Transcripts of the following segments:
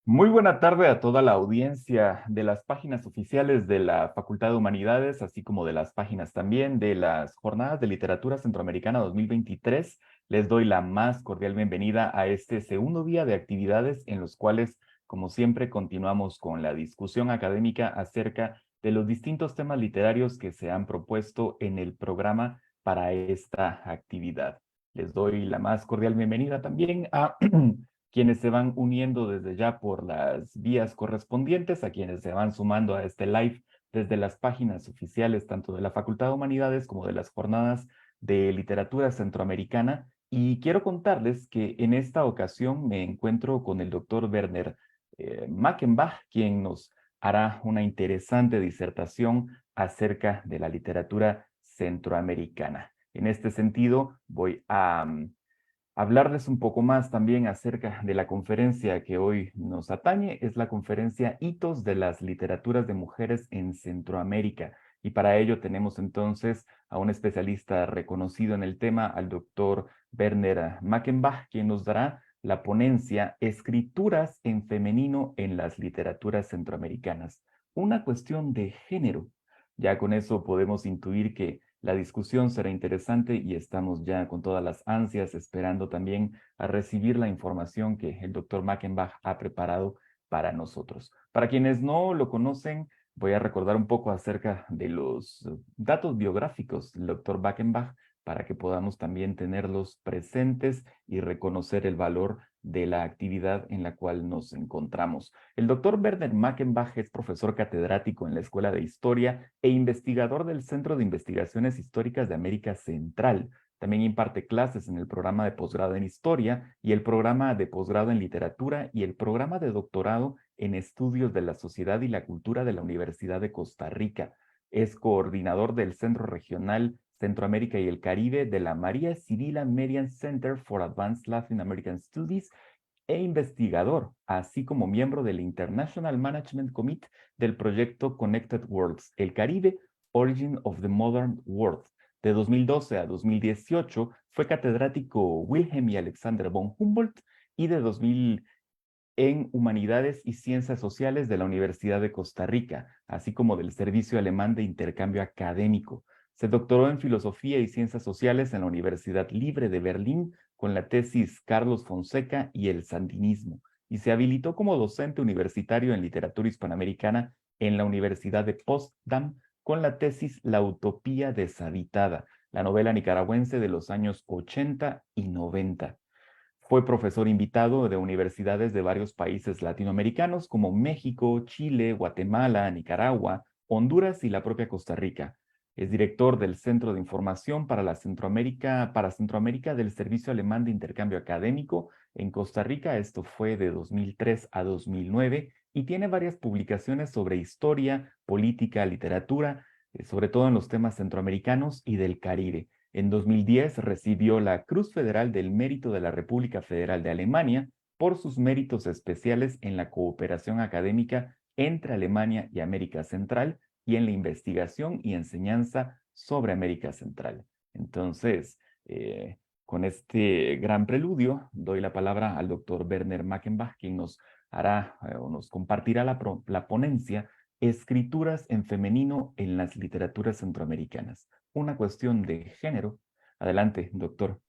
Muy buena tarde a toda la audiencia de las páginas oficiales de la Facultad de Humanidades, así como de las páginas también de las Jornadas de Literatura Centroamericana 2023. Les doy la más cordial bienvenida a este segundo día de actividades en los cuales, como siempre, continuamos con la discusión académica acerca de los distintos temas literarios que se han propuesto en el programa para esta actividad. Les doy la más cordial bienvenida también a quienes se van uniendo desde ya por las vías correspondientes, a quienes se van sumando a este live desde las páginas oficiales tanto de la Facultad de Humanidades como de las Jornadas de Literatura Centroamericana. Y quiero contarles que en esta ocasión me encuentro con el doctor Werner Mackenbach, quien nos hará una interesante disertación acerca de la literatura centroamericana. En este sentido, voy a hablarles un poco más también acerca de la conferencia que hoy nos atañe. Es la conferencia Hitos de las Literaturas de Mujeres en Centroamérica. Y para ello tenemos entonces a un especialista reconocido en el tema, al doctor Werner Mackenbach, quien nos dará la ponencia Escrituras en femenino en las literaturas centroamericanas. Una cuestión de género. Ya con eso podemos intuir que la discusión será interesante y estamos ya con todas las ansias esperando también a recibir la información que el doctor Mackenbach ha preparado para nosotros. Para quienes no lo conocen, voy a recordar un poco acerca de los datos biográficos del doctor Mackenbach para que podamos también tenerlos presentes y reconocer el valor de la actividad en la cual nos encontramos. El doctor Werner Mackenbach es profesor catedrático en la Escuela de Historia e investigador del Centro de Investigaciones Históricas de América Central. También imparte clases en el programa de posgrado en Historia y el programa de posgrado en Literatura y el programa de doctorado en Estudios de la Sociedad y la Cultura de la Universidad de Costa Rica. Es coordinador del Centro Regional Centroamérica y el Caribe de la María Sibila Merian Center for Advanced Latin American Studies e investigador, así como miembro del International Management Committee del proyecto Connected Worlds, el Caribe, Origin of the Modern World. De 2012 a 2018 fue catedrático Wilhelm y Alexander von Humboldt y de 2000 en Humanidades y Ciencias Sociales de la Universidad de Costa Rica, así como del Servicio Alemán de Intercambio Académico. Se doctoró en Filosofía y Ciencias Sociales en la Universidad Libre de Berlín con la tesis Carlos Fonseca y el Sandinismo, y se habilitó como docente universitario en literatura hispanoamericana en la Universidad de Potsdam con la tesis La Utopía deshabitada, la novela nicaragüense de los años 80 y 90. Fue profesor invitado de universidades de varios países latinoamericanos como México, Chile, Guatemala, Nicaragua, Honduras y la propia Costa Rica. Es director del Centro de Información para Centroamérica del Servicio Alemán de Intercambio Académico en Costa Rica. Esto fue de 2003 a 2009 y tiene varias publicaciones sobre historia, política, literatura, sobre todo en los temas centroamericanos y del Caribe. En 2010 recibió la Cruz Federal del Mérito de la República Federal de Alemania por sus méritos especiales en la cooperación académica entre Alemania y América Central y en la investigación y enseñanza sobre América Central. Entonces, con este gran preludio, doy la palabra al doctor Werner Mackenbach, quien nos hará o nos compartirá la ponencia Escrituras en femenino en las literaturas centroamericanas, una cuestión de género. Adelante, doctor.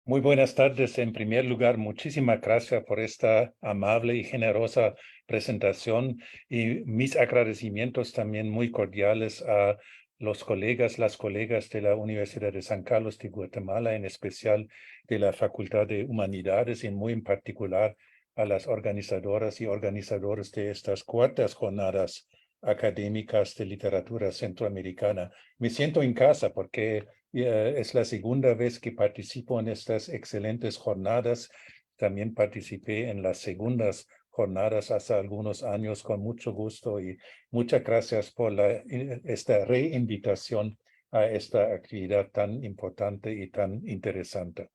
Muy buenas tardes. En primer lugar, muchísimas gracias por esta amable y generosa presentación y mis agradecimientos también muy cordiales a los colegas, las colegas de la Universidad de San Carlos de Guatemala, en especial de la Facultad de Humanidades y muy en particular a las organizadoras y organizadores de estas cuartas jornadas académicas de literatura centroamericana. Me siento en casa porque es la segunda vez que participo en estas excelentes jornadas. También participé en las segundas jornadas hace algunos años con mucho gusto y muchas gracias por esta reinvitación a esta actividad tan importante y tan interesante.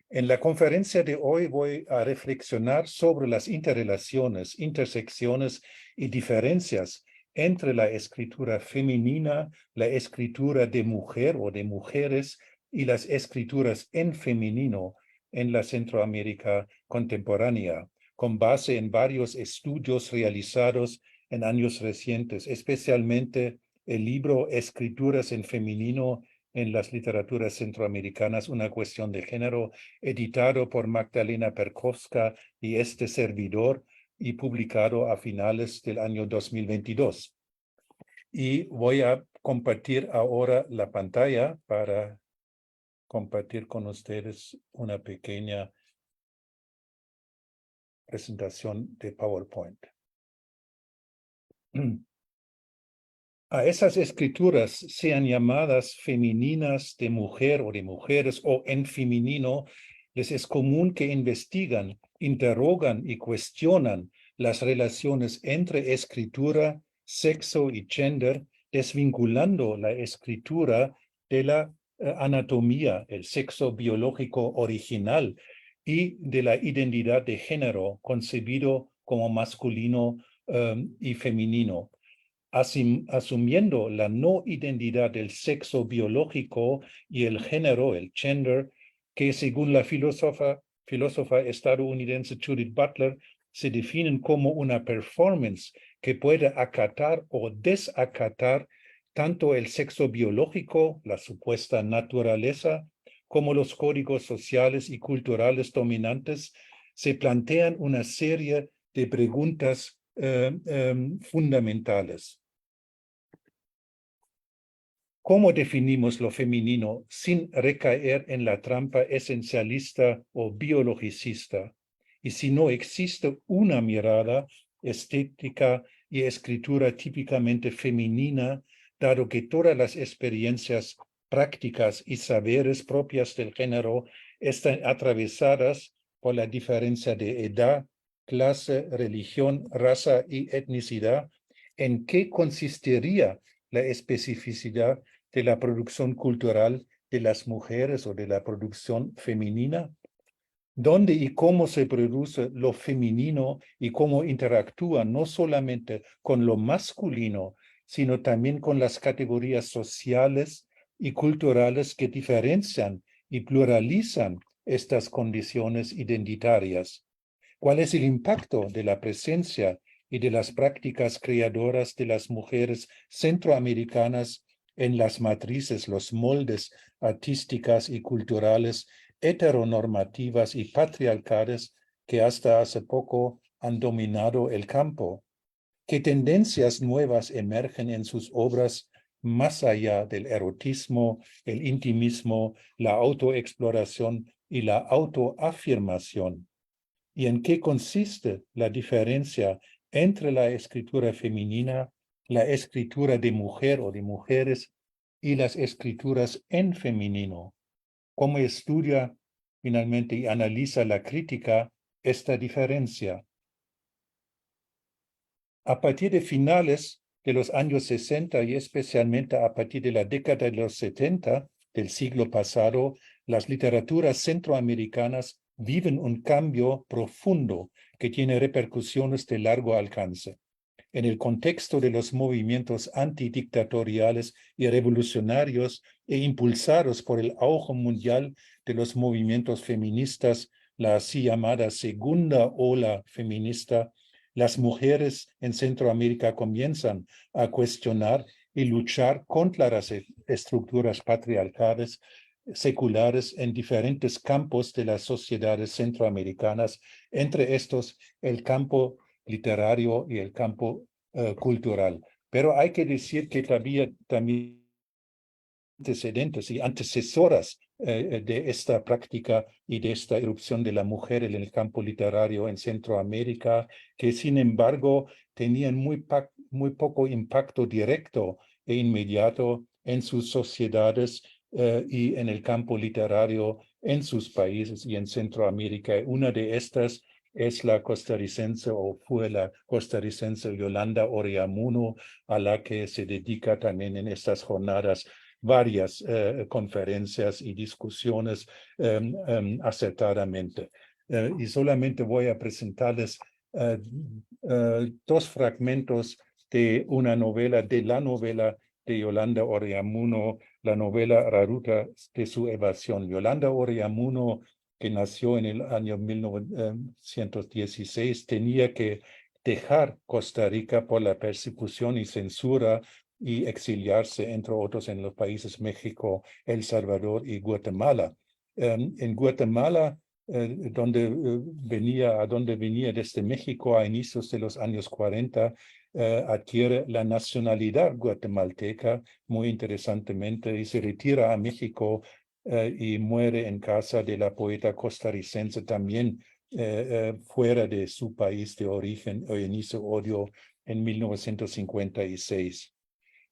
En la conferencia de hoy voy a reflexionar sobre las interrelaciones, intersecciones y diferencias entre la escritura femenina, la escritura de mujer o de mujeres y las escrituras en femenino en la Centroamérica contemporánea, con base en varios estudios realizados en años recientes, especialmente el libro Escrituras en femenino en las literaturas centroamericanas, una cuestión de género, editado por Magdalena Perkowska y este servidor y publicado a finales del año 2022. Y voy a compartir ahora la pantalla para compartir con ustedes una pequeña presentación de PowerPoint. A esas escrituras, sean llamadas femeninas de mujer o de mujeres o en femenino, les es común que investigan, interrogan y cuestionan las relaciones entre escritura, sexo y gender, desvinculando la escritura de la anatomía, el sexo biológico original y de la identidad de género concebido como masculino y femenino. Asumiendo la no identidad del sexo biológico y el género, el gender, que según la filósofa estadounidense Judith Butler, se definen como una performance que puede acatar o desacatar tanto el sexo biológico, la supuesta naturaleza, como los códigos sociales y culturales dominantes, se plantean una serie de preguntas fundamentales. ¿Cómo definimos lo femenino sin recaer en la trampa esencialista o biologicista? Y si no existe una mirada estética y escritura típicamente femenina, dado que todas las experiencias prácticas y saberes propias del género están atravesadas por la diferencia de edad, clase, religión, raza y etnicidad, ¿en qué consistiría la especificidad de la producción cultural de las mujeres o de la producción femenina? ¿Dónde y cómo se produce lo femenino y cómo interactúa no solamente con lo masculino, sino también con las categorías sociales y culturales que diferencian y pluralizan estas condiciones identitarias? ¿Cuál es el impacto de la presencia y de las prácticas creadoras de las mujeres centroamericanas en las matrices, los moldes artísticas y culturales heteronormativas y patriarcales que hasta hace poco han dominado el campo? ¿Qué tendencias nuevas emergen en sus obras más allá del erotismo, el intimismo, la autoexploración y la autoafirmación? ¿Y en qué consiste la diferencia entre la escritura femenina, la escritura de mujer o de mujeres y las escrituras en femenino? ¿Cómo estudia finalmente y analiza la crítica esta diferencia? A partir de finales de los años 60 y especialmente a partir de la década de los 70 del siglo pasado, las literaturas centroamericanas viven un cambio profundo que tiene repercusiones de largo alcance. En el contexto de los movimientos antidictatoriales y revolucionarios e impulsados por el auge mundial de los movimientos feministas, la así llamada segunda ola feminista, las mujeres en Centroamérica comienzan a cuestionar y luchar contra las estructuras patriarcales seculares en diferentes campos de las sociedades centroamericanas, entre estos el campo literario y el campo cultural. Pero hay que decir que también antecedentes y antecesoras de esta práctica y de esta irrupción de la mujer en el campo literario en Centroamérica, que sin embargo tenían muy poco impacto directo e inmediato en sus sociedades y en el campo literario en sus países y en Centroamérica. Una de estas es la costarricense o fue la costarricense Yolanda Oreamuno, a la que se dedica también en estas jornadas varias conferencias y discusiones acertadamente. Y solamente voy a presentarles dos fragmentos de una novela, de la novela de Yolanda Oreamuno, la novela La ruta de su evasión. Yolanda Oreamuno que nació en el año 1916, tenía que dejar Costa Rica por la persecución y censura y exiliarse, entre otros, en los países México, El Salvador y Guatemala. En Guatemala, donde venía desde México a inicios de los años 40, adquiere la nacionalidad guatemalteca, muy interesantemente, y se retira a México y muere en casa de la poeta costarricense también fuera de su país de origen, Eunice Odio, en 1956.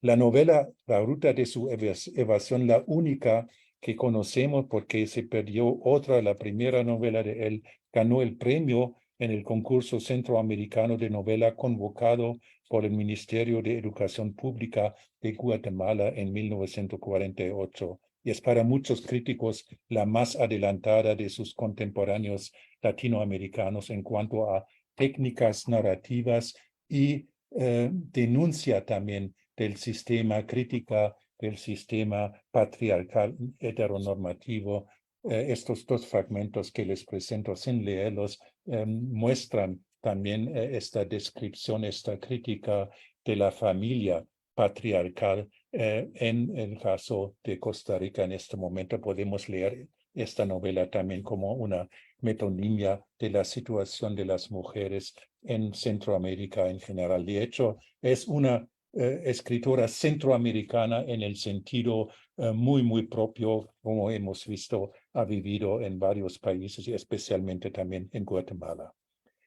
La novela, la ruta de su evasión, la única que conocemos porque se perdió otra, la primera novela de él, ganó el premio en el concurso centroamericano de novela convocado por el Ministerio de Educación Pública de Guatemala en 1948. Y es para muchos críticos la más adelantada de sus contemporáneos latinoamericanos en cuanto a técnicas narrativas y denuncia también del sistema, crítica del sistema patriarcal heteronormativo. Estos dos fragmentos que les presento sin leerlos muestran también esta descripción, esta crítica de la familia patriarcal. En el caso de Costa Rica, en este momento podemos leer esta novela también como una metonimia de la situación de las mujeres en Centroamérica en general. De hecho, es una escritora centroamericana en el sentido muy propio, como hemos visto, ha vivido en varios países y especialmente también en Guatemala.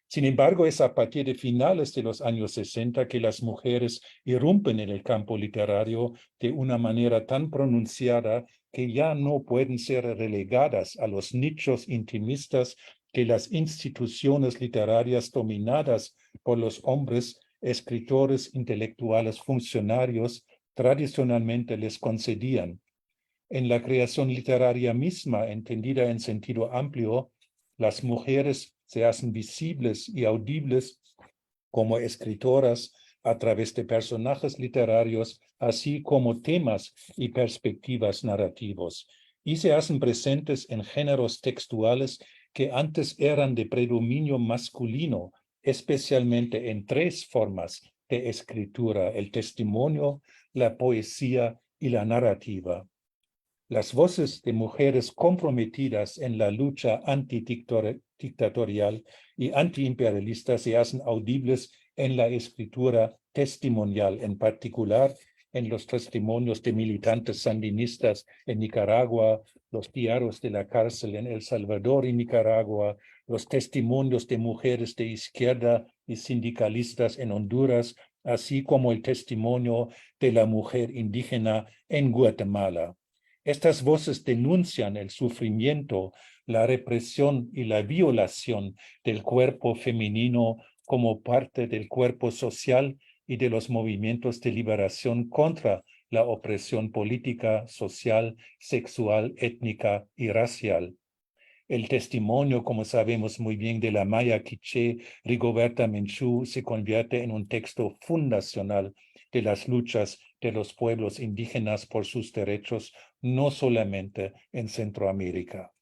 Sin embargo, es a partir de finales de los años 60 que las mujeres irrumpen en el campo literario de una manera tan pronunciada que ya no pueden ser relegadas a los nichos intimistas que las instituciones literarias dominadas por los hombres, escritores, intelectuales, funcionarios, tradicionalmente les concedían. En la creación literaria misma, entendida en sentido amplio, las mujeres se hacen visibles y audibles como escritoras a través de personajes literarios, así como temas y perspectivas narrativos, y se hacen presentes en géneros textuales que antes eran de predominio masculino, especialmente en tres formas de escritura: el testimonio, la poesía y la narrativa. Las voces de mujeres comprometidas en la lucha antidictatorial y antiimperialista se hacen audibles en la escritura testimonial, en particular en los testimonios de militantes sandinistas en Nicaragua, los diarios de la cárcel en El Salvador y Nicaragua, los testimonios de mujeres de izquierda y sindicalistas en Honduras, así como el testimonio de la mujer indígena en Guatemala. Estas voces denuncian el sufrimiento, la represión y la violación del cuerpo femenino como parte del cuerpo social y de los movimientos de liberación contra la opresión política, social, sexual, étnica y racial. El testimonio, como sabemos muy bien, de la maya quiché Rigoberta Menchú se convierte en un texto fundacional de las luchas de los pueblos indígenas por sus derechos, no solamente en Centroamérica.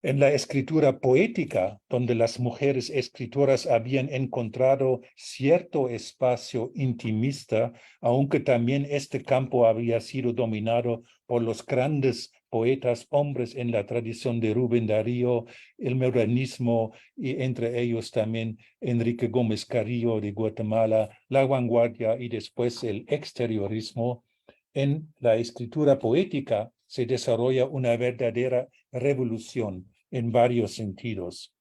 En la escritura poética, donde las mujeres escritoras habían encontrado cierto espacio intimista, aunque también este campo había sido dominado por los grandes poetas hombres en la tradición de Rubén Darío, el modernismo y entre ellos también Enrique Gómez Carrillo de Guatemala, la vanguardia y después el exteriorismo. En la escritura poética se desarrolla una verdadera revolución en varios sentidos.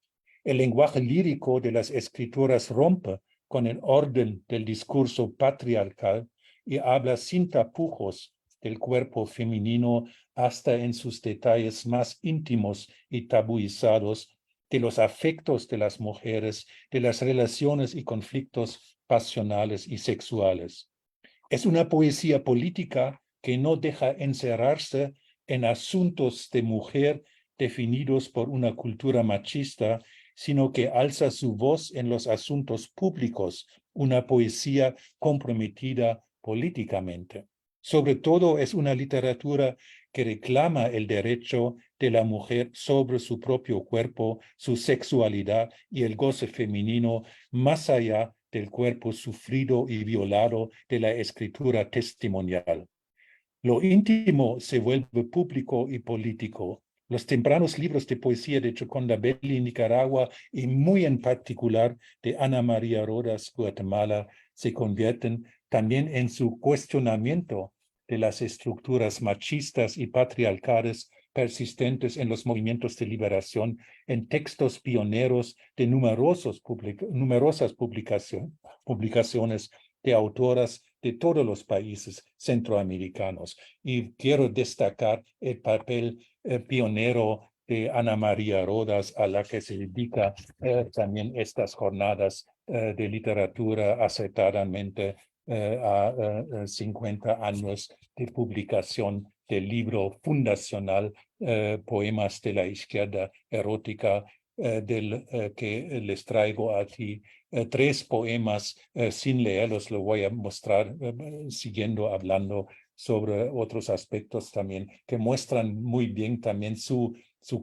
El lenguaje lírico de las escritoras rompe con el orden del discurso patriarcal y habla sin tapujos del cuerpo femenino hasta en sus detalles más íntimos y tabuizados, de los afectos de las mujeres, de las relaciones y conflictos pasionales y sexuales. Es una poesía política que no deja encerrarse en asuntos de mujer definidos por una cultura machista, sino que alza su voz en los asuntos públicos, una poesía comprometida políticamente. Sobre todo es una literatura que reclama el derecho de la mujer sobre su propio cuerpo, su sexualidad y el goce femenino, más allá del cuerpo sufrido y violado de la escritura testimonial. Lo íntimo se vuelve público y político. Los tempranos libros de poesía de Gioconda Belli, Nicaragua, y muy en particular de Ana María Rodas, Guatemala, se convierten también en su cuestionamiento de las estructuras machistas y patriarcales persistentes en los movimientos de liberación, en textos pioneros de numerosas publicaciones de autoras de todos los países centroamericanos. Y quiero destacar el papel pionero de Ana María Rodas, a la que se dedica también estas jornadas de literatura acertadamente a 50 años de publicación del libro fundacional Poemas de la Izquierda Erótica, que les traigo aquí 3 poemas sin leerlos, lo voy a mostrar siguiendo hablando sobre otros aspectos también que muestran muy bien también su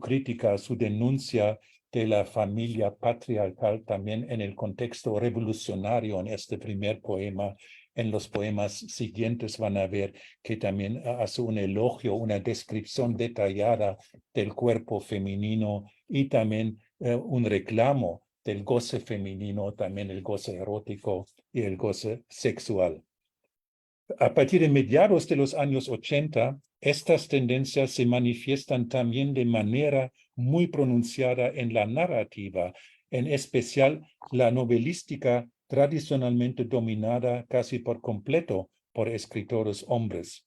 crítica, su denuncia de la familia patriarcal también en el contexto revolucionario en este primer poema. En los poemas siguientes van a ver que también hace un elogio, una descripción detallada del cuerpo femenino y también un reclamo del goce femenino, también el goce erótico y el goce sexual. A partir de mediados de los años 80, estas tendencias se manifiestan también de manera muy pronunciada en la narrativa, en especial la novelística tradicionalmente dominada casi por completo por escritores hombres.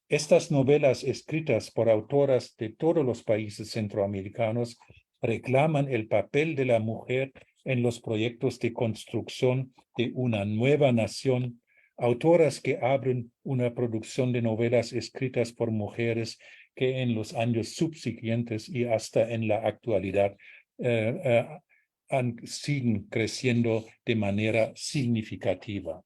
Estas novelas escritas por autoras de todos los países centroamericanos reclaman el papel de la mujer en los proyectos de construcción de una nueva nación, autoras que abren una producción de novelas escritas por mujeres que en los años subsiguientes y hasta en la actualidad siguen creciendo de manera significativa.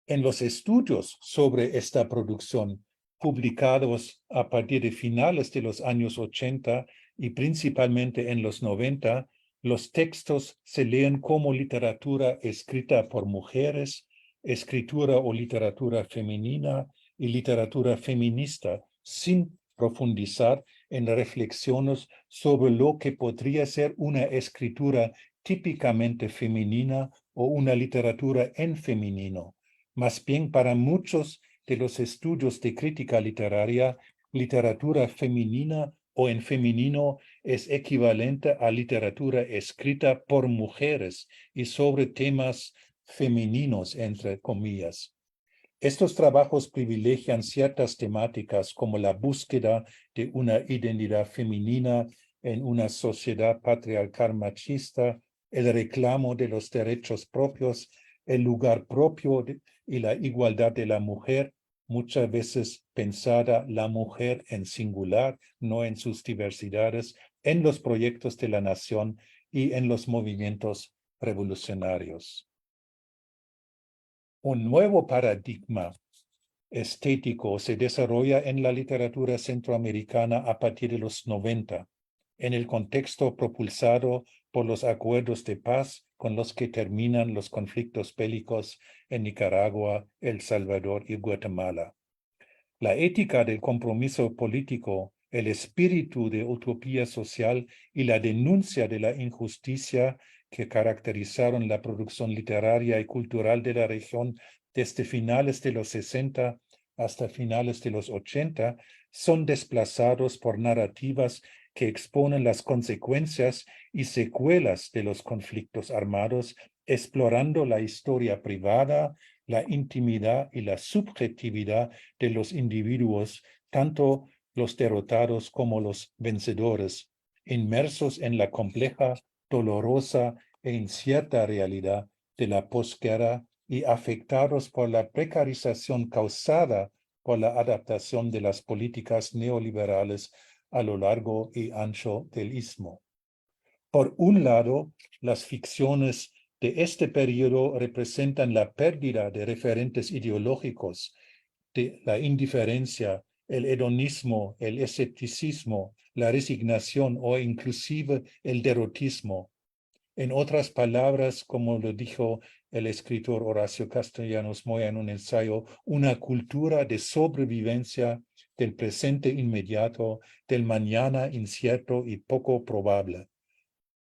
En los estudios sobre esta producción, publicados a partir de finales de los años 80 y principalmente en los 90, los textos se leen como literatura escrita por mujeres, escritura o literatura femenina y literatura feminista, sin profundizar en reflexiones sobre lo que podría ser una escritura típicamente femenina o una literatura en femenino. Más bien, para muchos de los estudios de crítica literaria, literatura femenina o en femenino es equivalente a literatura escrita por mujeres y sobre temas femeninos, entre comillas. Estos trabajos privilegian ciertas temáticas como la búsqueda de una identidad femenina en una sociedad patriarcal machista, el reclamo de los derechos propios, el lugar propio y la igualdad de la mujer, muchas veces pensada la mujer en singular, no en sus diversidades, en los proyectos de la nación y en los movimientos revolucionarios. Un nuevo paradigma estético se desarrolla en la literatura centroamericana a partir de los 90, en el contexto propulsado por los acuerdos de paz con los que terminan los conflictos bélicos en Nicaragua, El Salvador y Guatemala. La ética del compromiso político, el espíritu de utopía social y la denuncia de la injusticia que caracterizaron la producción literaria y cultural de la región desde finales de los 60 hasta finales de los 80, son desplazados por narrativas que exponen las consecuencias y secuelas de los conflictos armados, explorando la historia privada, la intimidad y la subjetividad de los individuos, tanto los derrotados como los vencedores, inmersos en la compleja, dolorosa e incierta realidad de la posguerra y afectados por la precarización causada por la adaptación de las políticas neoliberales a lo largo y ancho del istmo. Por un lado, las ficciones de este periodo representan la pérdida de referentes ideológicos, de la indiferencia el hedonismo, el escepticismo, la resignación o inclusive el derrotismo. En otras palabras, como lo dijo el escritor Horacio Castellanos Moya en un ensayo, una cultura de sobrevivencia del presente inmediato, del mañana incierto y poco probable.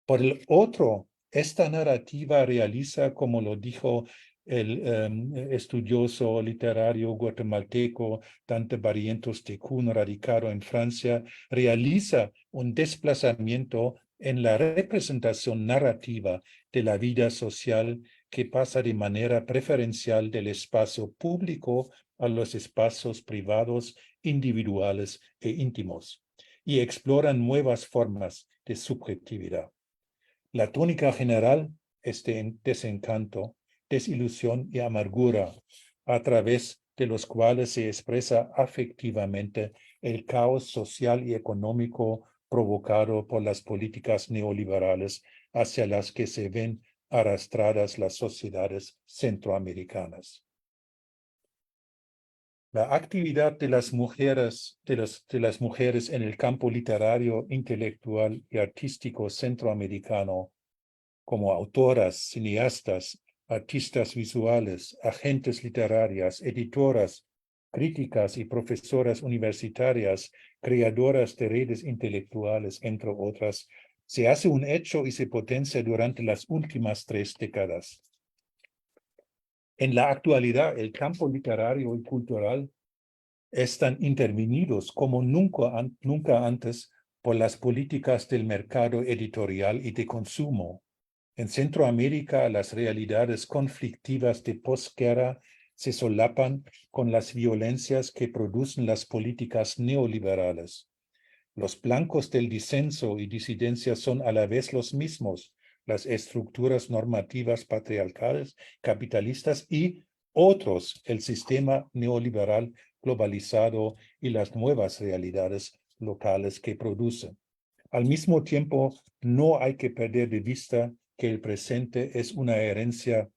Por el otro, esta narrativa realiza, como lo dijo el estudioso literario guatemalteco Dante Barrientos de Kuhn, radicado en Francia, realiza un desplazamiento en la representación narrativa de la vida social que pasa de manera preferencial del espacio público a los espacios privados, individuales e íntimos, y explora nuevas formas de subjetividad. La tónica general es de desencanto, desilusión y amargura, a través de los cuales se expresa afectivamente el caos social y económico provocado por las políticas neoliberales hacia las que se ven arrastradas las sociedades centroamericanas. La actividad de las mujeres, en el campo literario, intelectual y artístico centroamericano, como autoras, cineastas, artistas visuales, agentes literarias, editoras, críticas y profesoras universitarias, creadoras de redes intelectuales, entre otras, se hace un hecho y se potencia durante las últimas 3 décadas. En la actualidad, el campo literario y cultural están intervenidos como nunca antes por las políticas del mercado editorial y de consumo. En Centroamérica, las realidades conflictivas de posguerra se solapan con las violencias que producen las políticas neoliberales. Los blancos del disenso y disidencia son a la vez los mismos, las estructuras normativas patriarcales, capitalistas y otros, el sistema neoliberal globalizado y las nuevas realidades locales que producen. Al mismo tiempo, no hay que perder de vista que el presente es una herencia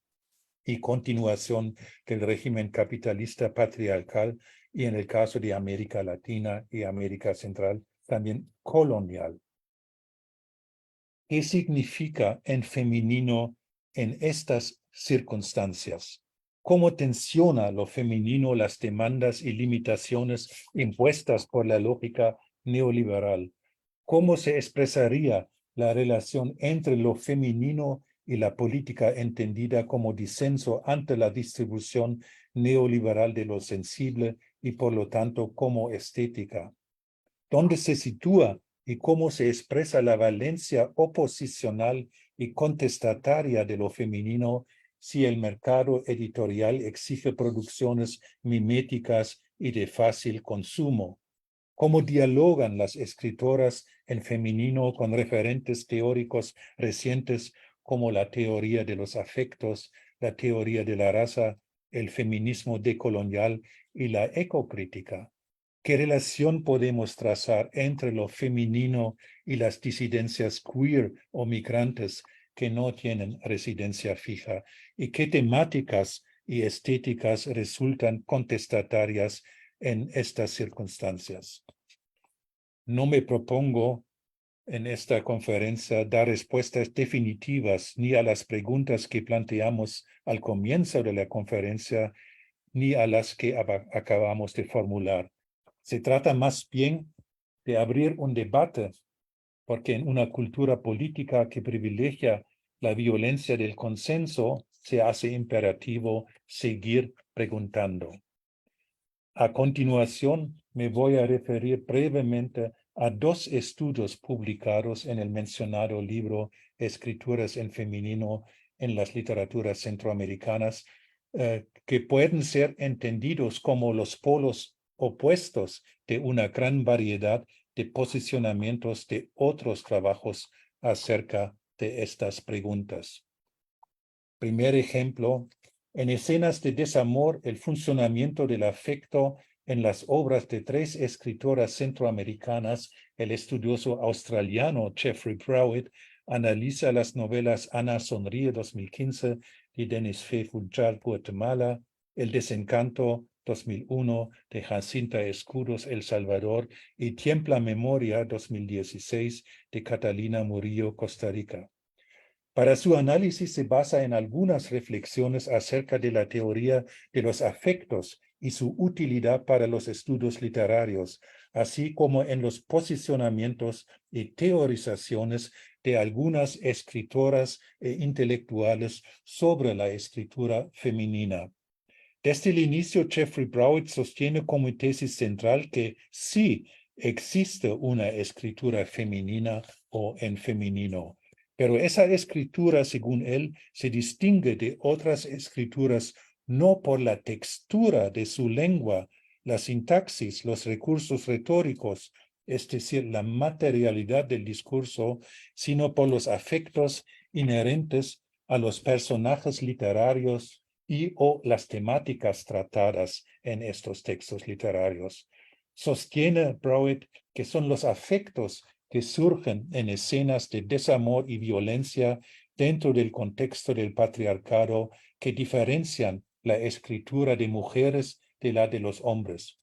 y continuación del régimen capitalista patriarcal y, en el caso de América Latina y América Central, también colonial. ¿Qué significa en femenino en estas circunstancias? ¿Cómo tensiona lo femenino las demandas y limitaciones impuestas por la lógica neoliberal? ¿Cómo se expresaría la relación entre lo femenino y la política entendida como disenso ante la distribución neoliberal de lo sensible y por lo tanto como estética? ¿Dónde se sitúa y cómo se expresa la valencia oposicional y contestataria de lo femenino si el mercado editorial exige producciones miméticas y de fácil consumo? ¿Cómo dialogan las escritoras en femenino con referentes teóricos recientes como la teoría de los afectos, la teoría de la raza, el feminismo decolonial y la ecocrítica? ¿Qué relación podemos trazar entre lo femenino y las disidencias queer o migrantes que no tienen residencia fija? ¿Y qué temáticas y estéticas resultan contestatarias en estas circunstancias? No me propongo en esta conferencia dar respuestas definitivas ni a las preguntas que planteamos al comienzo de la conferencia, ni a las que acabamos de formular. Se trata más bien de abrir un debate, porque en una cultura política que privilegia la violencia del consenso, se hace imperativo seguir preguntando. A continuación, me voy a referir brevemente a 2 estudios publicados en el mencionado libro Escrituras en Femenino en las Literaturas Centroamericanas, que pueden ser entendidos como los polos opuestos de una gran variedad de posicionamientos de otros trabajos acerca de estas preguntas. Primer ejemplo, en Escenas de desamor, el funcionamiento del afecto en las obras de 3 escritoras centroamericanas, el estudioso australiano Jeffrey Browett analiza las novelas Ana Sonríe 2015 y Denis Fay Funchal Guatemala, El desencanto 2001, de Jacinta Escudos, El Salvador, y Tiempla Memoria, 2016, de Catalina Murillo, Costa Rica. Para su análisis se basa en algunas reflexiones acerca de la teoría de los afectos y su utilidad para los estudios literarios, así como en los posicionamientos y teorizaciones de algunas escritoras e intelectuales sobre la escritura femenina. Desde el inicio, Jeffrey Browett sostiene como tesis central que sí existe una escritura femenina o en femenino, pero esa escritura, según él, se distingue de otras escrituras no por la textura de su lengua, la sintaxis, los recursos retóricos, es decir, la materialidad del discurso, sino por los afectos inherentes a los personajes literarios y o las temáticas tratadas en estos textos literarios. Sostiene Browett que son los afectos que surgen en escenas de desamor y violencia dentro del contexto del patriarcado que diferencian la escritura de mujeres de la de los hombres.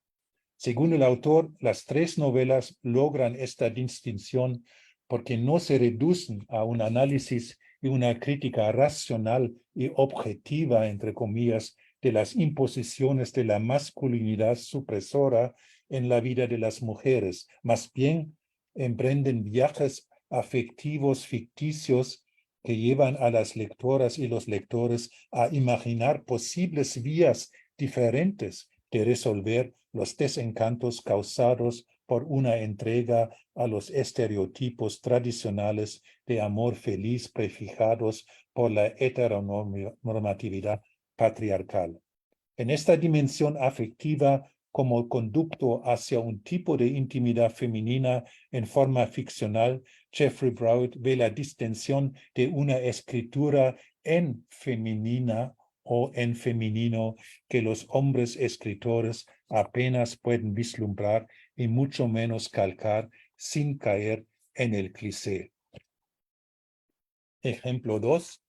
Según el autor, las tres novelas logran esta distinción porque no se reducen a un análisis y una crítica racional y objetiva, entre comillas, de las imposiciones de la masculinidad supresora en la vida de las mujeres. Más bien, emprenden viajes afectivos ficticios que llevan a las lectoras y los lectores a imaginar posibles vías diferentes de resolver los desencantos causados por una entrega a los estereotipos tradicionales de amor feliz prefijados por la heteronormatividad patriarcal. En esta dimensión afectiva, como conducto hacia un tipo de intimidad femenina en forma ficcional, Jeffrey Browett ve la distinción de una escritura en femenina o en femenino que los hombres escritores apenas pueden vislumbrar y mucho menos calcar sin caer en el cliché. Ejemplo 2.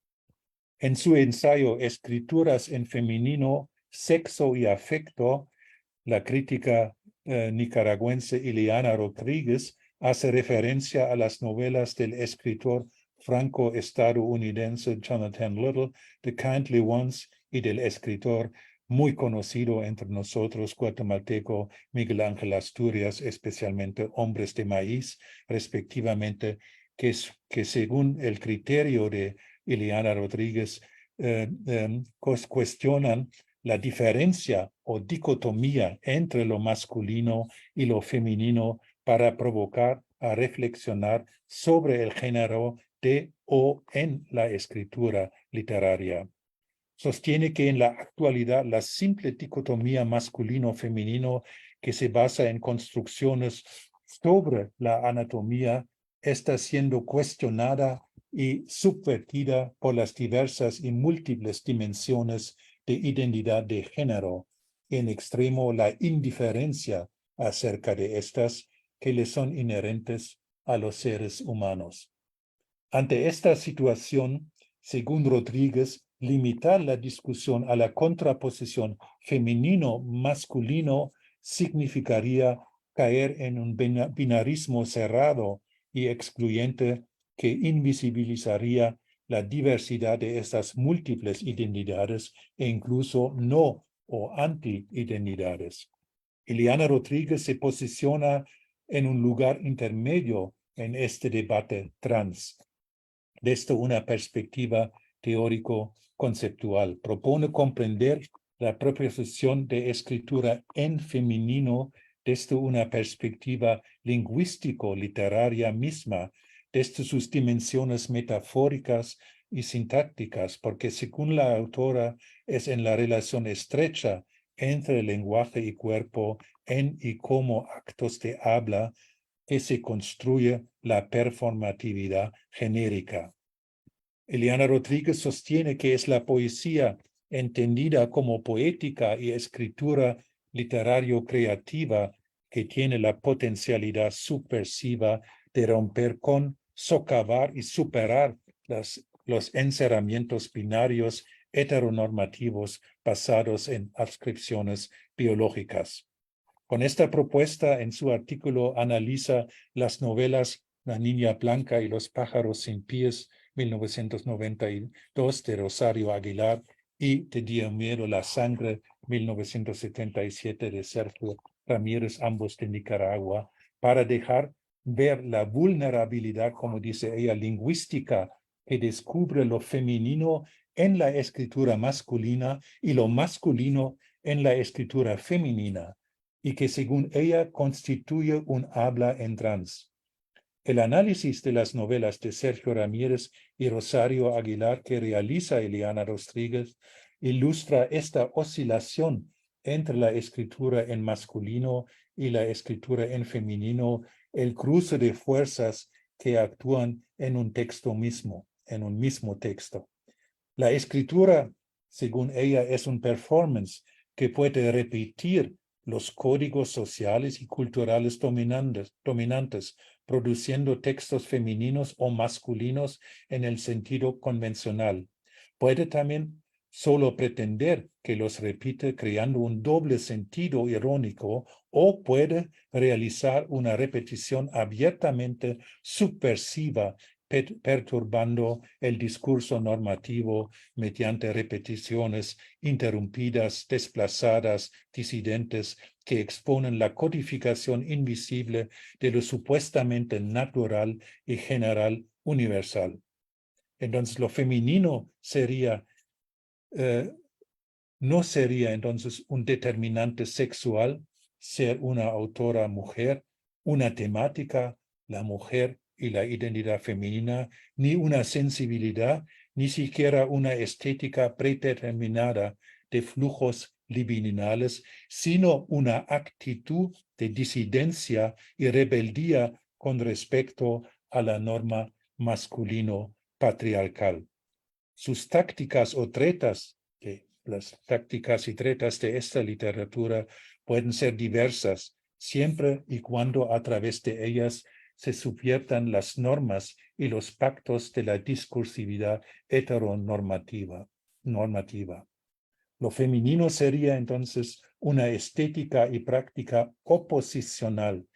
En su ensayo Escrituras en femenino, sexo y afecto, la crítica nicaragüense Ileana Rodríguez hace referencia a las novelas del escritor franco-estadounidense Jonathan Little, The Kindly Ones, y del escritor muy conocido entre nosotros guatemalteco Miguel Ángel Asturias, especialmente Hombres de Maíz, respectivamente, que según el criterio de Ileana Rodríguez cuestionan la diferencia o dicotomía entre lo masculino y lo femenino para provocar a reflexionar sobre el género de o en la escritura literaria. Sostiene que en la actualidad la simple dicotomía masculino-femenino que se basa en construcciones sobre la anatomía está siendo cuestionada y subvertida por las diversas y múltiples dimensiones de identidad de género, en extremo la indiferencia acerca de estas que le son inherentes a los seres humanos. Ante esta situación, según Rodríguez, limitar la discusión a la contraposición femenino-masculino significaría caer en un binarismo cerrado y excluyente que invisibilizaría la diversidad de estas múltiples identidades e incluso no o anti-identidades. Ileana Rodríguez se posiciona en un lugar intermedio en este debate trans. Desde una perspectiva teórico-conceptual, propone comprender la proposición de escritura en femenino desde una perspectiva lingüístico-literaria misma, desde sus dimensiones metafóricas y sintácticas, porque según la autora es en la relación estrecha entre lenguaje y cuerpo, en y como actos de habla, que se construye la performatividad genérica. Ileana Rodríguez sostiene que es la poesía entendida como poética y escritura literario-creativa que tiene la potencialidad subversiva de romper con, socavar y superar los encerramientos binarios heteronormativos basados en adscripciones biológicas. Con esta propuesta, en su artículo analiza las novelas La Niña Blanca y Los Pájaros Sin Pies, 1992, de Rosario Aguilar, y Te dio miedo la sangre, 1977, de Sergio Ramírez, ambos de Nicaragua, para dejar ver la vulnerabilidad, como dice ella, lingüística, que descubre lo femenino en la escritura masculina y lo masculino en la escritura femenina, y que según ella constituye un habla en trans. El análisis de las novelas de Sergio Ramírez y Rosario Aguilar que realiza Eliana Rodríguez ilustra esta oscilación entre la escritura en masculino y la escritura en femenino, el cruce de fuerzas que actúan en un texto mismo, en un mismo texto. La escritura, según ella, es un performance que puede repetir los códigos sociales y culturales dominantes, produciendo textos femeninos o masculinos en el sentido convencional. Puede también solo pretender que los repite creando un doble sentido irónico, o puede realizar una repetición abiertamente subversiva, perturbando el discurso normativo mediante repeticiones interrumpidas, desplazadas, disidentes, que exponen la codificación invisible de lo supuestamente natural y general universal. Entonces, lo femenino sería, no sería entonces un determinante sexual, ser una autora mujer, una temática, la mujer y la identidad femenina, ni una sensibilidad, ni siquiera una estética predeterminada de flujos libidinales, sino una actitud de disidencia y rebeldía con respecto a la norma masculino patriarcal. Sus tácticas o tretas, las tácticas y tretas de esta literatura pueden ser diversas, siempre y cuando a través de ellas se subviertan las normas y los pactos de la discursividad heteronormativa. Lo femenino sería entonces una estética y práctica oposicional,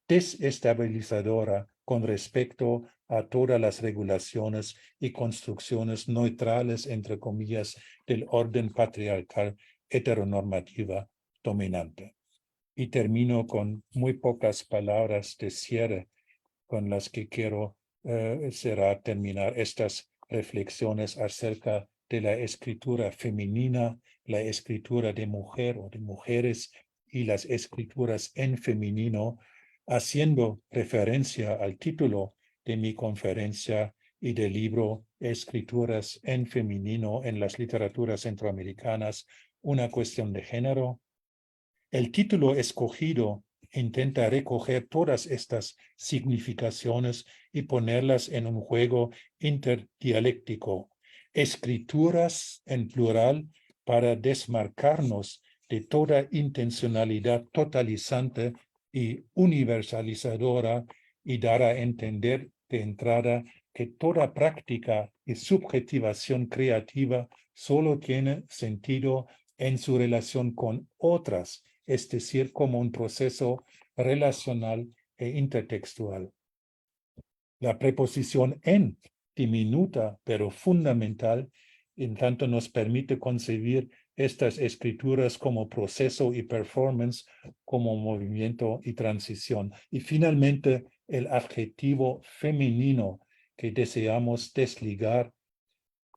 desestabilizadora con respecto a todas las regulaciones y construcciones neutrales, entre comillas, del orden patriarcal heteronormativa dominante. Y termino con muy pocas palabras de cierre con las que quiero será terminar estas reflexiones acerca de la escritura femenina, la escritura de mujer o de mujeres y las escrituras en femenino, haciendo referencia al título de mi conferencia y del libro Escrituras en femenino en las literaturas centroamericanas, una cuestión de género. El título escogido intenta recoger todas estas significaciones y ponerlas en un juego interdialéctico. Escrituras en plural para desmarcarnos de toda intencionalidad totalizante y universalizadora, y dar a entender de entrada que toda práctica y subjetivación creativa solo tiene sentido en su relación con otras, es decir, como un proceso relacional e intertextual. La preposición en, diminuta pero fundamental, en tanto nos permite concebir estas escrituras como proceso y performance, como movimiento y transición. Y finalmente, el adjetivo femenino que deseamos desligar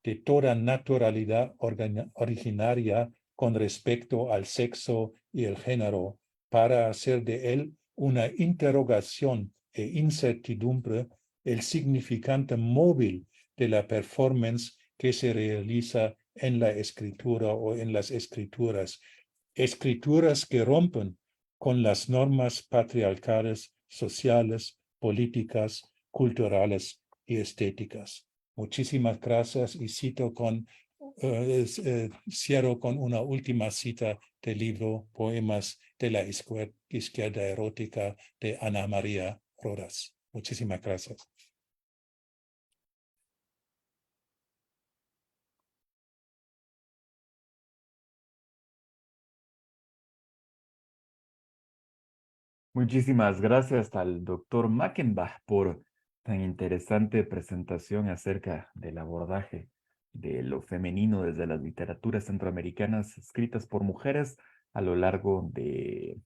de toda naturalidad originaria con respecto al sexo y el género, para hacer de él una interrogación e incertidumbre, el significante móvil de la performance que se realiza en la escritura o en las escrituras, escrituras que rompen con las normas patriarcales, sociales, políticas, culturales y estéticas. Muchísimas gracias, y cierro con una última cita del libro Poemas de la Izquierda Erótica de Ana María Rodas. Muchísimas gracias. Muchísimas gracias al doctor Mackenbach por tan interesante presentación acerca del abordaje de lo femenino desde las literaturas centroamericanas escritas por mujeres a lo largo de,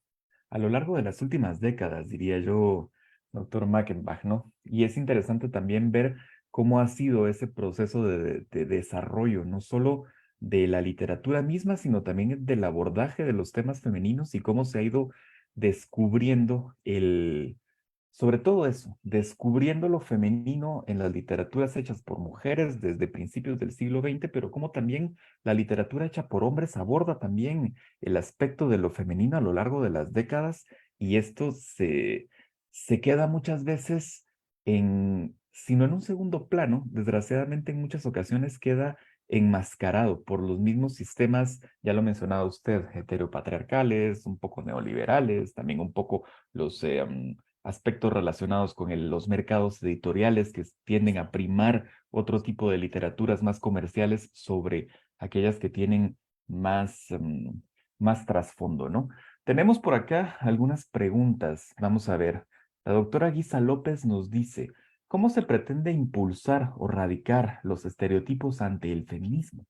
a lo largo de las últimas décadas, diría yo, doctor Mackenbach, ¿no? Y es interesante también ver cómo ha sido ese proceso de desarrollo, no solo de la literatura misma, sino también del abordaje de los temas femeninos y cómo se ha ido descubriendo sobre todo eso, descubriendo lo femenino en las literaturas hechas por mujeres desde principios del siglo XX, pero como también la literatura hecha por hombres aborda también el aspecto de lo femenino a lo largo de las décadas y esto se queda muchas veces sino en un segundo plano, desgraciadamente en muchas ocasiones queda enmascarado por los mismos sistemas, ya lo mencionaba usted, heteropatriarcales, un poco neoliberales, también un poco los aspectos relacionados con los mercados editoriales que tienden a primar otro tipo de literaturas más comerciales sobre aquellas que tienen más trasfondo, ¿no? Tenemos por acá algunas preguntas. Vamos a ver. La doctora Guisa López nos dice, ¿cómo se pretende impulsar o radicar los estereotipos ante el feminismo?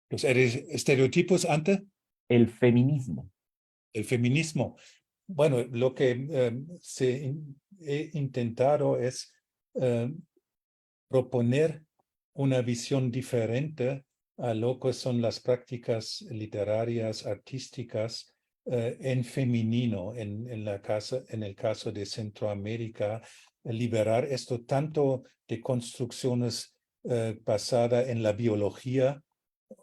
Los estereotipos ante El feminismo. el feminismo. Bueno, lo que he intentado es proponer una visión diferente a lo que son las prácticas literarias, artísticas, en femenino, en el caso de Centroamérica, liberar esto tanto de construcciones basadas en la biología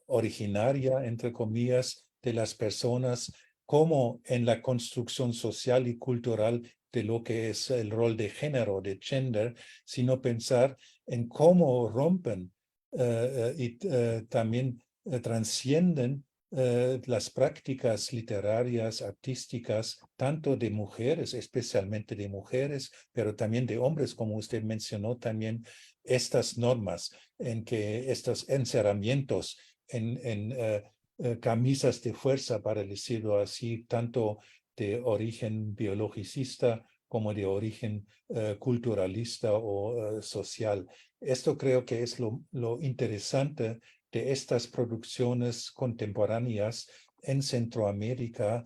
originaria, entre comillas, de las personas, como en la construcción social y cultural de lo que es el rol de género, de gender, sino pensar en cómo rompen y también transcienden las prácticas literarias, artísticas, tanto de mujeres, especialmente de mujeres, pero también de hombres, como usted mencionó también, estas normas en que estos encerramientos en camisas de fuerza, para decirlo así, tanto de origen biologicista como de origen culturalista o social. Esto creo que es lo interesante de estas producciones contemporáneas en Centroamérica,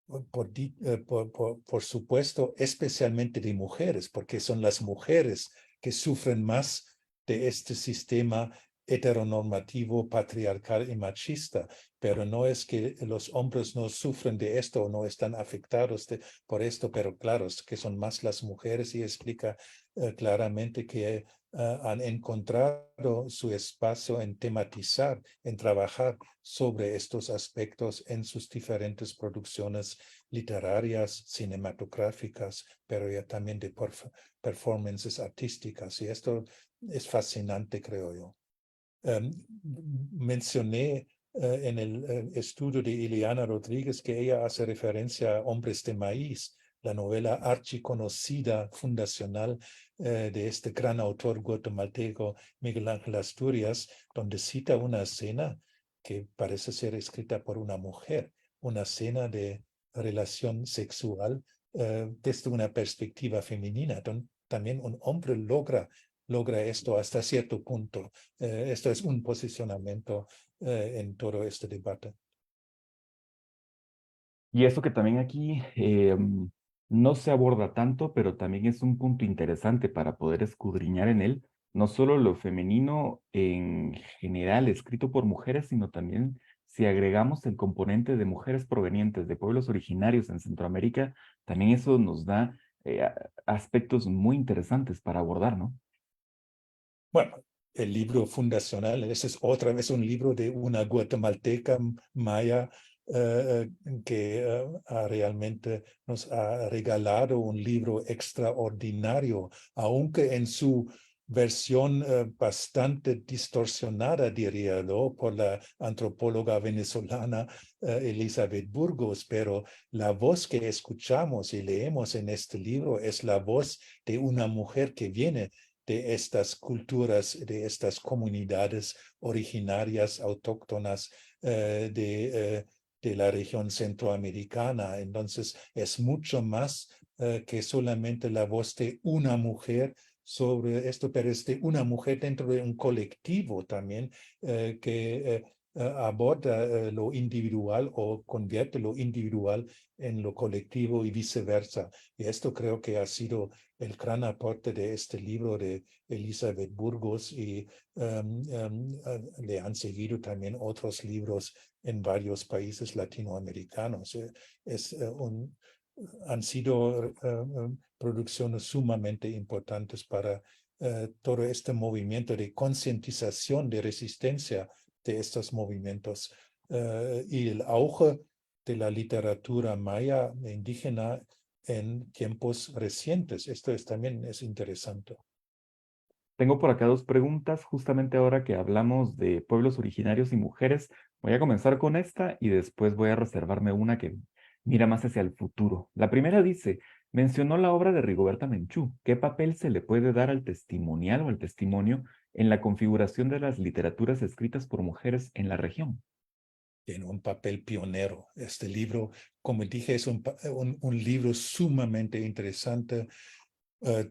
por supuesto, especialmente de mujeres, porque son las mujeres que sufren más de este sistema heteronormativo, patriarcal y machista, pero no es que los hombres no sufren de esto o no están afectados por esto, pero claro, es que son más las mujeres y explica claramente que han encontrado su espacio en tematizar, en trabajar sobre estos aspectos en sus diferentes producciones literarias, cinematográficas, pero ya también de performances artísticas. Y esto es fascinante, creo yo. Mencioné en el estudio de Ileana Rodríguez que ella hace referencia a Hombres de Maíz, la novela archiconocida fundacional de este gran autor guatemalteco Miguel Ángel Asturias, donde cita una escena que parece ser escrita por una mujer, una escena de relación sexual desde una perspectiva femenina, donde también un hombre logra esto hasta cierto punto. Esto es un posicionamiento en todo este debate. Y eso que también aquí no se aborda tanto, pero también es un punto interesante para poder escudriñar en él, no solo lo femenino en general escrito por mujeres, sino también si agregamos el componente de mujeres provenientes de pueblos originarios en Centroamérica, también eso nos da aspectos muy interesantes para abordar, ¿no? Bueno, el libro fundacional, ese es otra vez un libro de una guatemalteca maya que realmente nos ha regalado un libro extraordinario, aunque en su versión bastante distorsionada, diría yo, por la antropóloga venezolana Elizabeth Burgos, pero la voz que escuchamos y leemos en este libro es la voz de una mujer que viene de estas culturas, de estas comunidades originarias, autóctonas de la región centroamericana. Entonces, es mucho más que solamente la voz de una mujer sobre esto, pero es de una mujer dentro de un colectivo también que aborda lo individual o convierte lo individual en lo colectivo y viceversa. Y esto creo que ha sido el gran aporte de este libro de Elizabeth Burgos y le han seguido también otros libros en varios países latinoamericanos. Es, han sido producciones sumamente importantes para todo este movimiento de concientización, de resistencia de estos movimientos y el auge de la literatura maya e indígena en tiempos recientes. Esto también es interesante. Tengo por acá dos preguntas, justamente ahora que hablamos de pueblos originarios y mujeres. Voy a comenzar con esta y después voy a reservarme una que mira más hacia el futuro. La primera dice, mencionó la obra de Rigoberta Menchú. ¿Qué papel se le puede dar al testimonial o al testimonio en la configuración de las literaturas escritas por mujeres en la región? Tiene un papel pionero. Este libro, como dije, es un libro sumamente interesante,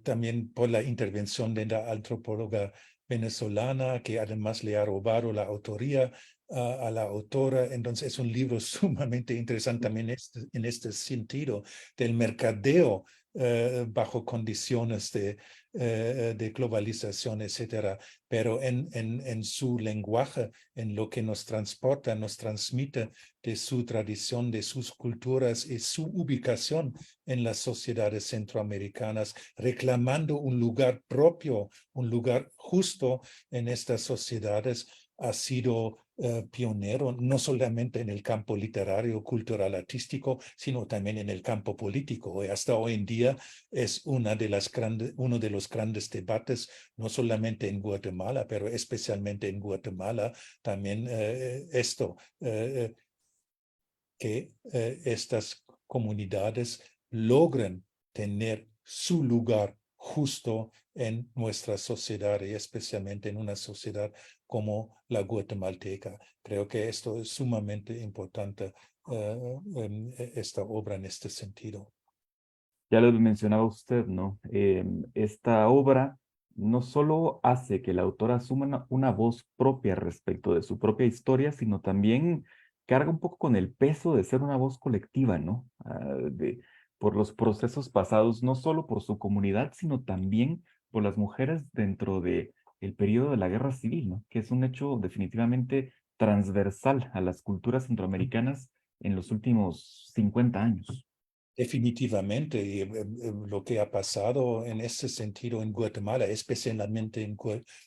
también por la intervención de la antropóloga venezolana, que además le ha robado la autoría a la autora. Entonces es un libro sumamente interesante también en este sentido del mercadeo bajo condiciones de globalización, etcétera, pero en su lenguaje, en lo que nos transporta, nos transmite de su tradición, de sus culturas y su ubicación en las sociedades centroamericanas, reclamando un lugar propio, un lugar justo en estas sociedades, ha sido pionero, no solamente en el campo literario, cultural, artístico, sino también en el campo político. Y hasta hoy en día es uno de los grandes debates, no solamente en Guatemala, pero especialmente en Guatemala, también que estas comunidades logren tener su lugar justo en nuestra sociedad y especialmente en una sociedad como la guatemalteca. Creo que esto es sumamente importante, esta obra en este sentido. Ya lo mencionaba usted, ¿no? Esta obra no solo hace que la autora asuma una voz propia respecto de su propia historia, sino también carga un poco con el peso de ser una voz colectiva, ¿no? Por los procesos pasados, no solo por su comunidad, sino también por las mujeres dentro de el periodo de la Guerra Civil, ¿no? Que es un hecho definitivamente transversal a las culturas centroamericanas en los últimos 50 años. Definitivamente, y lo que ha pasado en ese sentido en Guatemala, especialmente en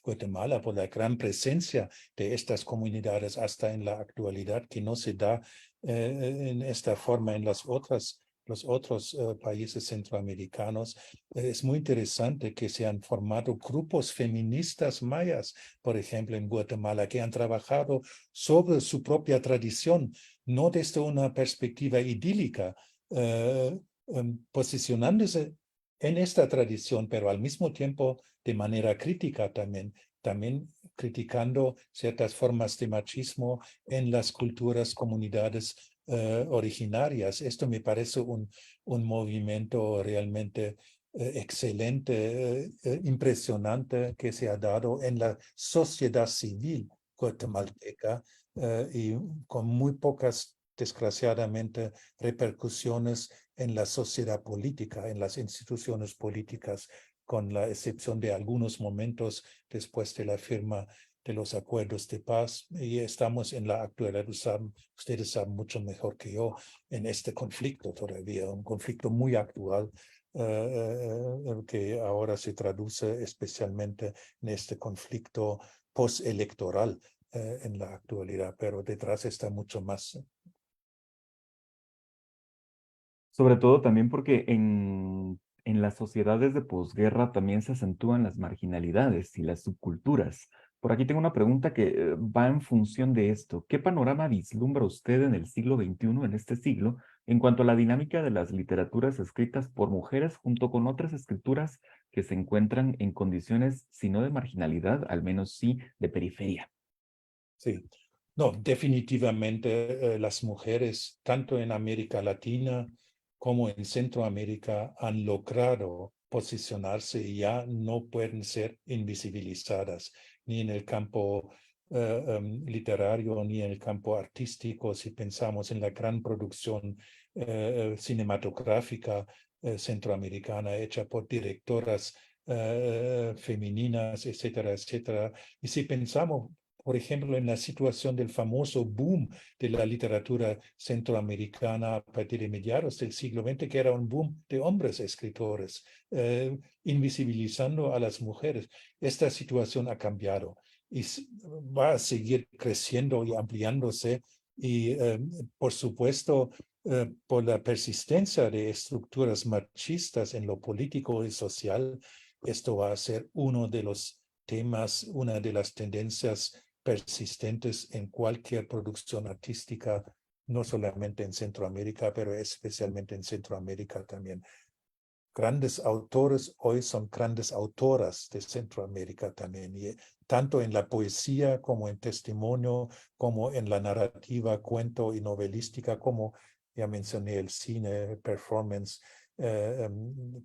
Guatemala, por la gran presencia de estas comunidades hasta en la actualidad, que no se da en esta forma en los otros países centroamericanos. Es muy interesante que se han formado grupos feministas mayas, por ejemplo, en Guatemala, que han trabajado sobre su propia tradición, no desde una perspectiva idílica, posicionándose en esta tradición, pero al mismo tiempo de manera crítica también criticando ciertas formas de machismo en las culturas, comunidades originarias. Esto me parece un movimiento realmente excelente, impresionante que se ha dado en la sociedad civil guatemalteca y con muy pocas, desgraciadamente, repercusiones en la sociedad política, en las instituciones políticas, con la excepción de algunos momentos después de la firma de los acuerdos de paz. Y estamos en la actualidad, ustedes saben mucho mejor que yo, en este conflicto todavía, un conflicto muy actual que ahora se traduce especialmente en este conflicto postelectoral en la actualidad, pero detrás está mucho más. Sobre todo también porque en las sociedades de posguerra también se acentúan las marginalidades y las subculturas. Por aquí tengo una pregunta que va en función de esto. ¿Qué panorama vislumbra usted en el siglo XXI, en este siglo, en cuanto a la dinámica de las literaturas escritas por mujeres junto con otras escrituras que se encuentran en condiciones, si no de marginalidad, al menos sí de periferia? Sí. No, definitivamente las mujeres, tanto en América Latina como en Centroamérica, han logrado posicionarse y ya no pueden ser invisibilizadas, ni en el campo literario, ni en el campo artístico. Si pensamos en la gran producción cinematográfica centroamericana hecha por directoras femeninas, etcétera, etcétera. Y si pensamos por ejemplo, en la situación del famoso boom de la literatura centroamericana a partir de mediados del siglo XX, que era un boom de hombres escritores, invisibilizando a las mujeres. Esta situación ha cambiado y va a seguir creciendo y ampliándose y, por supuesto, por la persistencia de estructuras machistas en lo político y social, esto va a ser uno de los temas, una de las tendencias persistentes en cualquier producción artística, no solamente en Centroamérica, pero especialmente en Centroamérica también. Grandes autores hoy son grandes autoras de Centroamérica también, y tanto en la poesía como en testimonio, como en la narrativa, cuento y novelística, como ya mencioné el cine, performance.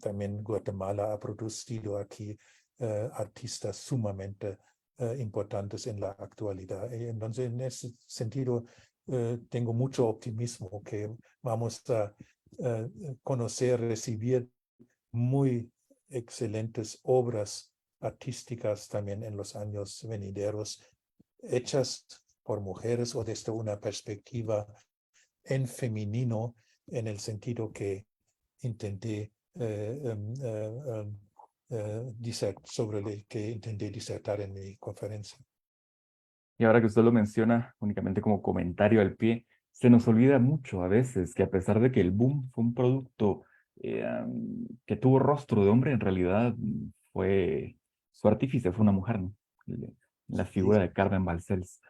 También Guatemala ha producido aquí artistas sumamente importantes en la actualidad. Entonces, en ese sentido, tengo mucho optimismo que vamos a conocer, recibir muy excelentes obras artísticas también en los años venideros, hechas por mujeres o desde una perspectiva en femenino, en el sentido que intenté sobre el que intenté disertar en mi conferencia. Y ahora que usted lo menciona únicamente como comentario al pie, se nos olvida mucho a veces que a pesar de que el boom fue un producto que tuvo rostro de hombre, en realidad fue su artífice, fue una mujer, ¿no? La figura Sí. de Carmen Balcells.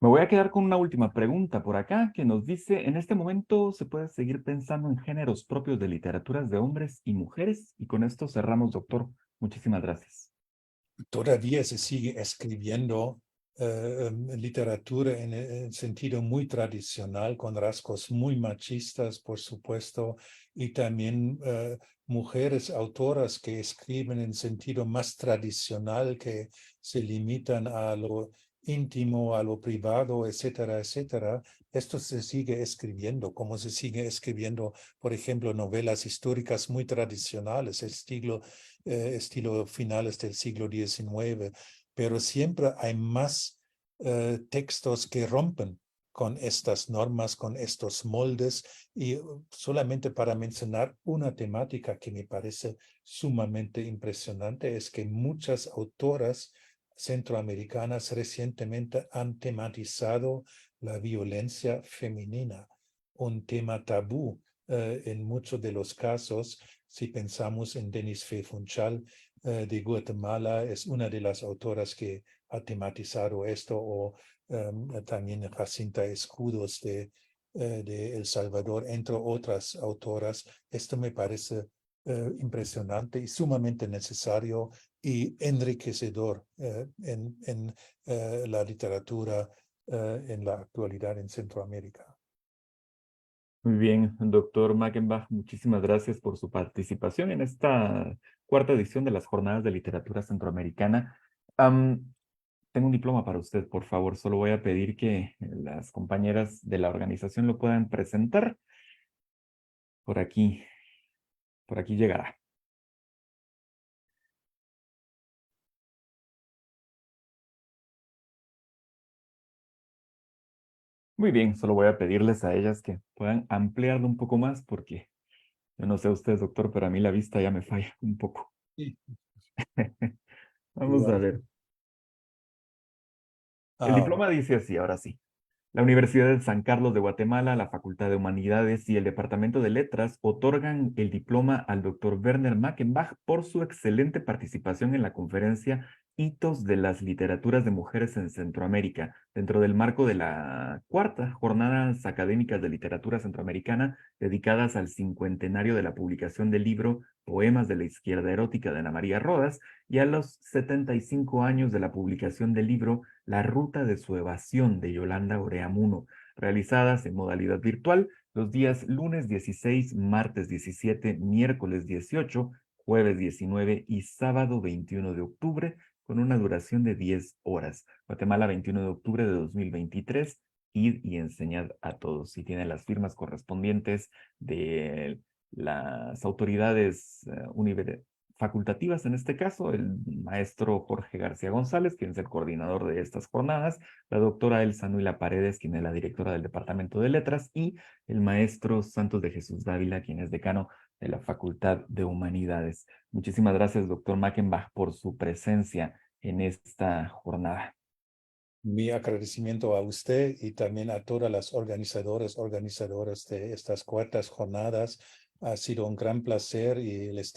Me voy a quedar con una última pregunta por acá que nos dice, ¿en este momento se puede seguir pensando en géneros propios de literaturas de hombres y mujeres? Y con esto cerramos, doctor. Muchísimas gracias. Todavía se sigue escribiendo literatura en el sentido muy tradicional, con rasgos muy machistas, por supuesto, y también mujeres autoras que escriben en sentido más tradicional, que se limitan a lo íntimo, a lo privado, etcétera, etcétera. Esto se sigue escribiendo, como se sigue escribiendo, por ejemplo, novelas históricas muy tradicionales, estilo finales del siglo XIX, pero siempre hay más textos que rompen con estas normas, con estos moldes, y solamente para mencionar una temática que me parece sumamente impresionante es que muchas autoras centroamericanas recientemente han tematizado la violencia femenina, un tema tabú en muchos de los casos. Si pensamos en Denise Fay Funchal de Guatemala, es una de las autoras que ha tematizado esto, o también Jacinta Escudos de El Salvador, entre otras autoras. Esto me parece impresionante y sumamente necesario y enriquecedor en la literatura en la actualidad en Centroamérica. Muy bien, doctor Mackenbach, muchísimas gracias por su participación en esta cuarta edición de las Jornadas de Literatura Centroamericana. Am, Tengo un diploma para usted, por favor. Solo voy a pedir que las compañeras de la organización lo puedan presentar. Por aquí, por aquí llegará. Muy bien, solo voy a pedirles a ellas que puedan ampliarlo un poco más porque yo no sé usted, doctor, pero a mí la vista ya me falla un poco. Sí, Vamos a igual. ver. El Ah, diploma dice así, ahora sí. La Universidad de San Carlos de Guatemala, la Facultad de Humanidades y el Departamento de Letras otorgan el diploma al doctor Werner Mackenbach por su excelente participación en la conferencia hitos de las literaturas de mujeres en Centroamérica, dentro del marco de la cuarta Jornadas Académicas de Literatura Centroamericana, dedicadas al cincuentenario de la publicación del libro Poemas de la Izquierda Erótica de Ana María Rodas y a los 75 años de la publicación del libro La Ruta de su Evasión de Yolanda Oreamuno, realizadas en modalidad virtual los días lunes 16, martes 17, miércoles 18, jueves 19 y sábado 21 de octubre, con una duración de 10 horas. Guatemala, 21 de octubre de 2023. Id y enseñad a todos. Y tiene las firmas correspondientes de las autoridades facultativas, en este caso, el maestro Jorge García González, quien es el coordinador de estas jornadas, la doctora Elsa Nuila Paredes, quien es la directora del Departamento de Letras, y el maestro Santos de Jesús Dávila, quien es decano de la Facultad de Humanidades. Muchísimas gracias, doctor Mackenbach, por su presencia en esta jornada. Mi agradecimiento a usted y también a todas las organizadoras de estas cuartas jornadas. Ha sido un gran placer y les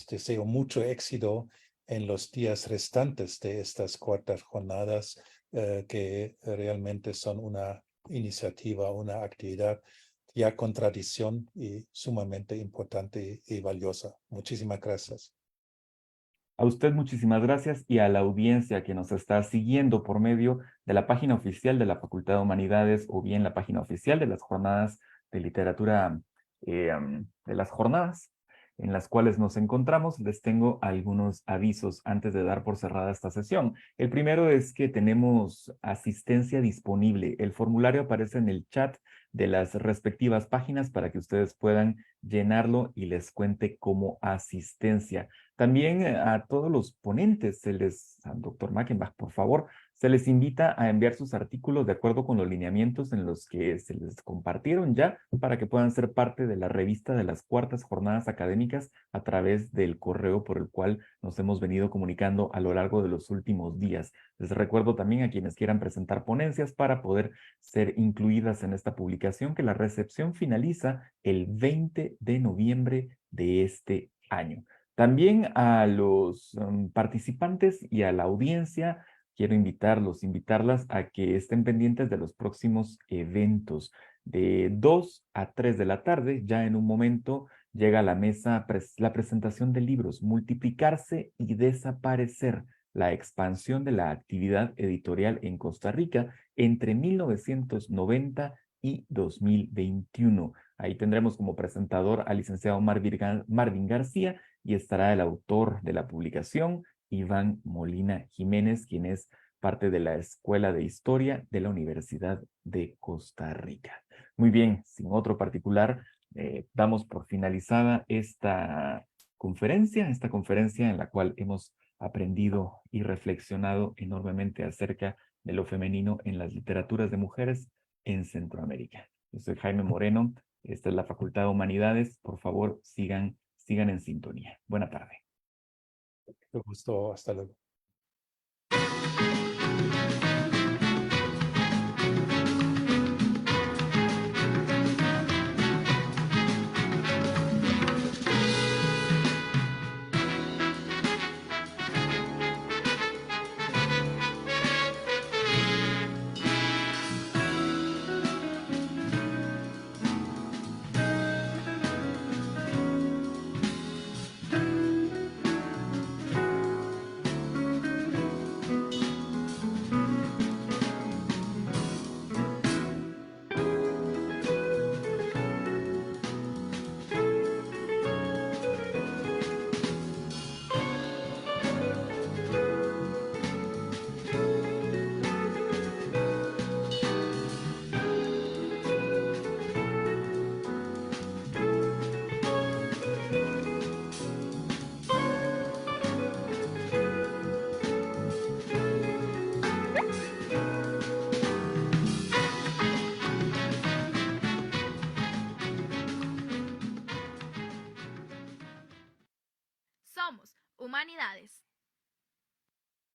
deseo mucho éxito en los días restantes de estas cuartas jornadas, que realmente son una iniciativa, una actividad ya con tradición y sumamente importante y valiosa. Muchísimas gracias. A usted muchísimas gracias y a la audiencia que nos está siguiendo por medio de la página oficial de la Facultad de Humanidades o bien la página oficial de las jornadas de literatura, de las jornadas en las cuales nos encontramos. Les tengo algunos avisos antes de dar por cerrada esta sesión. El primero es que tenemos asistencia disponible. El formulario aparece en el chat de las respectivas páginas para que ustedes puedan llenarlo y les cuente como asistencia. También a todos los ponentes, al doctor Mackenbach, por favor, se les invita a enviar sus artículos de acuerdo con los lineamientos en los que se les compartieron ya para que puedan ser parte de la revista de las cuartas jornadas académicas a través del correo por el cual nos hemos venido comunicando a lo largo de los últimos días. Les recuerdo también a quienes quieran presentar ponencias para poder ser incluidas en esta publicación que la recepción finaliza el 20 de noviembre de este año. También a los participantes y a la audiencia, quiero invitarlas a que estén pendientes de los próximos eventos. De 2 a 3 de la tarde, ya en un momento, llega a la mesa la presentación de libros, Multiplicarse y Desaparecer, la expansión de la actividad editorial en Costa Rica entre 1990 y 2021. Ahí tendremos como presentador al licenciado Marvin García y estará el autor de la publicación, Iván Molina Jiménez, quien es parte de la Escuela de Historia de la Universidad de Costa Rica. Muy bien, sin otro particular, damos por finalizada esta conferencia en la cual hemos aprendido y reflexionado enormemente acerca de lo femenino en las literaturas de mujeres en Centroamérica. Yo soy Jaime Moreno, esta es la Facultad de Humanidades. Por favor, sigan en sintonía. Buena tarde. Me gustó. Hasta luego. Somos Humanidades.